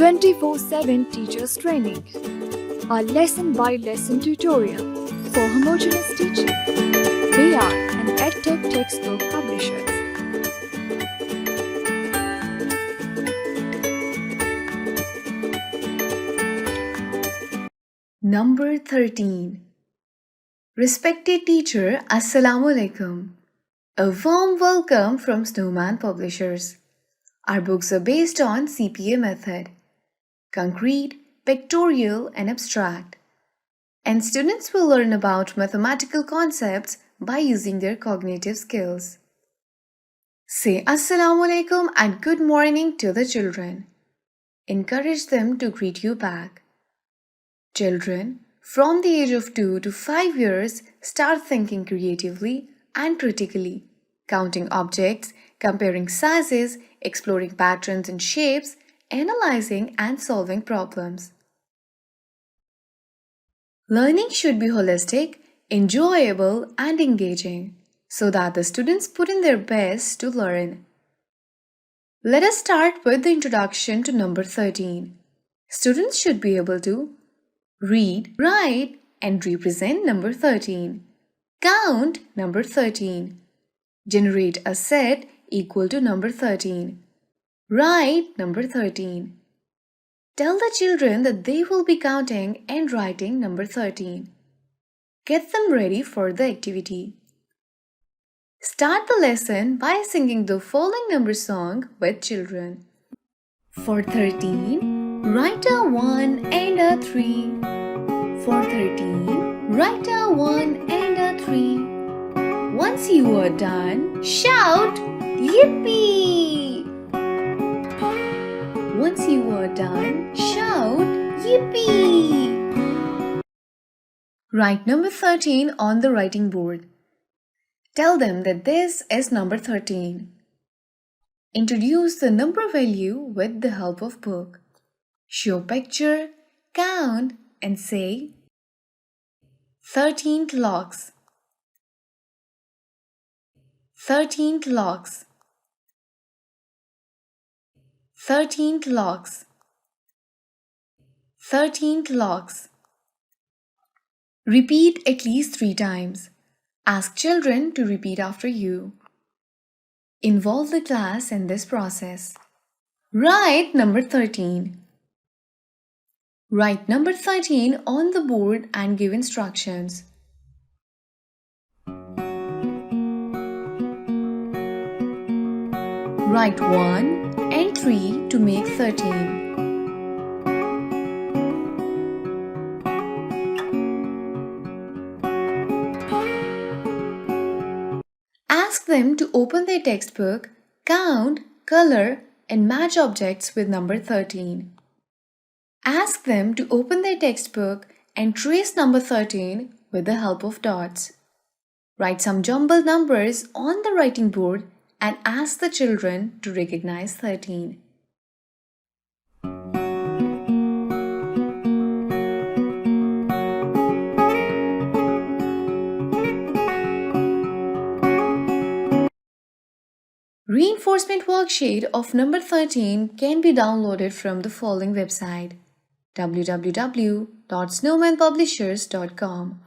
24/7 Teachers Training, our lesson-by-lesson tutorial for homogeneous teaching. We are an EdTech textbook publishers. Number 13. Respected teacher, Assalamu Alaikum. A warm welcome from Snowman Publishers. Our books are based on CPA method, concrete, pictorial and abstract. And students will learn about mathematical concepts by using their cognitive skills. Say Assalamu Alaikum and good morning to the children. Encourage them to greet you back. Children from the age of 2 to 5 years start thinking creatively and critically, counting objects, comparing sizes, exploring patterns and shapes, analyzing and solving problems. Learning should be holistic, enjoyable and engaging so that the students put in their best to learn. Let us start with the introduction to number 13. Students should be able to read, write and represent number 13. Count number 13. Generate a set equal to number 13. Write number 13. Tell the children that they will be counting and writing number 13. Get them ready for the activity. Start the lesson by singing the following number song with children. For 13, write a 1 and a 3. For 13, write a 1 and a 3. Once you are done, shout Yippee! Once you are done, shout Yippee! Write number 13 on the writing board. Tell them that this is number 13. Introduce the number value with the help of book. Show picture, count and say 13 clocks. 13 clocks. 13 clocks. 13 clocks. Repeat at least 3 times. Ask children to repeat after you. Involve the class in this process. Write number 13. Write number 13 on the board and give instructions. Write 1 and 3 to make 13. Ask them to open their textbook, count, color, and match objects with number 13. Ask them to open their textbook and trace number 13 with the help of dots. Write some jumbled numbers on the writing board and ask the children to recognize 13. Reinforcement worksheet of number 13 can be downloaded from the following website: www.snowmanpublishers.com.